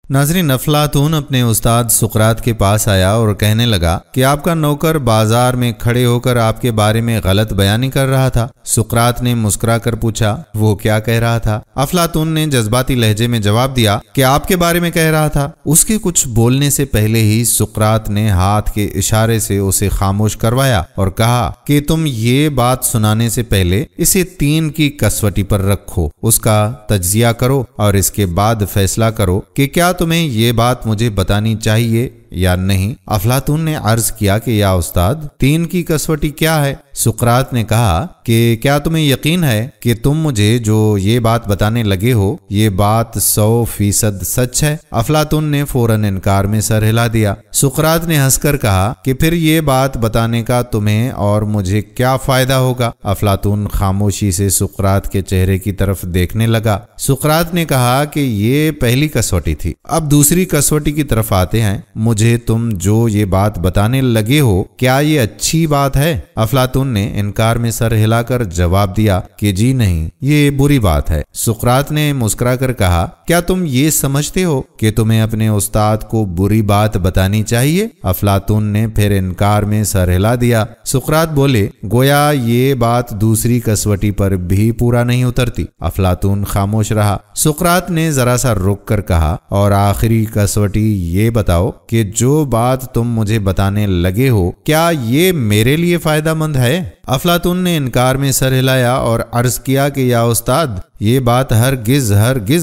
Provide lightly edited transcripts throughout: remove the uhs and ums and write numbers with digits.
ناظرین، افلاطون اپنے استاد سقراط کے پاس آیا اور کہنے لگا کہ آپ کا نوکر بازار میں کھڑے ہو کر آپ کے بارے میں غلط بیانی کر رہا تھا۔ سقراط نے مسکرا کر پوچھا، وہ کیا کہہ رہا تھا؟ افلاطون نے جذباتی لہجے میں جواب دیا کہ آپ کے بارے میں کہہ رہا تھا۔ اس کے کچھ بولنے سے پہلے ہی سقراط نے ہاتھ کے اشارے سے اسے خاموش کروایا اور کہا کہ تم یہ بات سنانے سے پہلے اسے 3 کی کسوٹی پر رکھو، اس کا تجزیہ کرو اور اس کے بعد فیصلہ کرو کہ کیا تمہیں یہ بات مجھے بتانی چاہیے یا نہیں۔ افلاطون نے عرض کیا کہ یا استاد، 3 کی کسوٹی کیا ہے؟ سقراط نے کہا کہ کیا تمہیں یقین ہے کہ تم مجھے جو یہ بات بتانے لگے ہو یہ بات 100% سچ ہے؟ افلاطون نے فوراً انکار میں سر ہلا دیا۔ سقراط نے ہنس کر کہا کہ پھر یہ بات بتانے کا تمہیں اور مجھے کیا فائدہ ہوگا؟ افلاطون خاموشی سے سقراط کے چہرے کی طرف دیکھنے لگا۔ سقراط نے کہا کہ یہ پہلی کسوٹی تھی، اب دوسری کسوٹی کی طرف آتے ہیں۔ مجھے تم جو یہ بات بتانے لگے ہو کیا یہ اچھی بات ہے؟ افلاطون نے انکار میں سر ہلا کر جواب دیا کہ جی نہیں، یہ بری بات ہے۔ سقراط نے مسکرا کر کہا، کیا تم یہ سمجھتے ہو کہ تمہیں اپنے استاد کو بری بات بتانی چاہیے؟ افلاطون نے پھر انکار میں سر ہلا دیا۔ سقراط بولے، گویا یہ بات دوسری کسوٹی پر بھی پورا نہیں اترتی۔ افلاطون خاموش رہا۔ سقراط نے ذرا سا رک کر کہا، اور آخری کسوٹی یہ بتاؤ کہ جو بات تم مجھے بتانے لگے ہو کیا یہ میرے لیے فائدہ مند ہے؟ افلاطون نے انکار میں سر ہلایا اور عرض کیا کہ یا استاد، یہ بات ہرگز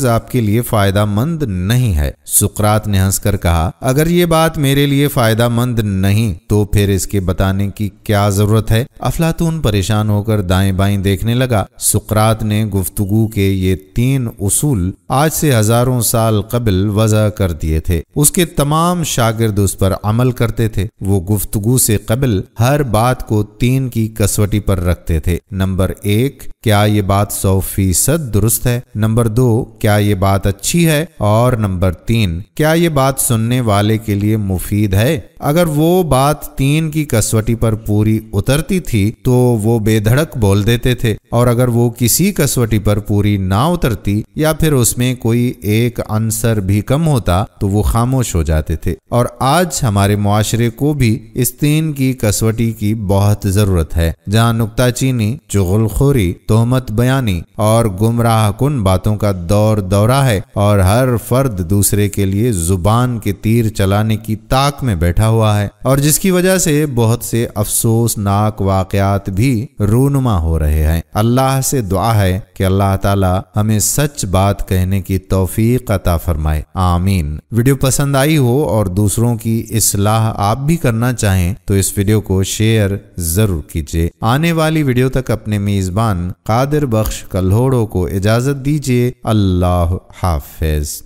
آپ کے لیے فائدہ مند نہیں ہے۔ سقراط نے ہنس کر کہا، اگر یہ بات میرے لیے فائدہ مند نہیں تو پھر اس کے بتانے کی کیا ضرورت ہے؟ افلاطون پریشان ہو کر دائیں بائیں دیکھنے لگا۔ سقراط نے گفتگو کے یہ 3 اصول آج سے ہزاروں سال قبل وضع کر دیے تھے۔ اس کے تمام شاگرد اس پر عمل کرتے تھے۔ وہ گفتگو سے قبل ہر بات کو 3 کی کسوٹی پر رکھتے تھے۔ نمبر 1، کیا یہ بات 100% درست ہے؟ نمبر 2، کیا یہ بات اچھی ہے؟ اور نمبر 3، کیا یہ بات سننے والے کے لیے مفید ہے؟ اگر وہ بات 3 کی کسوٹی پر پوری اترتی تھی تو وہ بے دھڑک بول دیتے تھے، اور اگر وہ کسی کسوٹی پر پوری نہ اترتی یا پھر اس میں کوئی ایک عنصر بھی کم ہوتا تو وہ خاموش ہو جاتے تھے۔ اور آج ہمارے معاشرے کو بھی اس 3 کی کسوٹی کی بہت ضرورت ہے، جہاں نکتہ چینی، چغل خوری، تہمت بیانی اور گمراہ کن باتوں کا دورہ ہے، اور ہر فرد دوسرے کے لیے زبان کے تیر چلانے کی طاق میں بیٹھا ہوا ہے، اور جس کی وجہ سے بہت سے افسوسناک واقعات بھی رونما ہو رہے ہیں۔ اللہ سے دعا ہے کہ اللہ تعالی ہمیں سچ بات کہنے کی توفیق عطا فرمائے، آمین۔ ویڈیو پسند آئی ہو اور دوسروں کی اصلاح آپ بھی کرنا چاہیں تو اس ویڈیو کو شیئر ضرور کیجیے۔ آنے والی ویڈیو تک اپنے میزبان قادر بخش کلہوڑو کو اجازت دیجیے۔ اللہ حافظ۔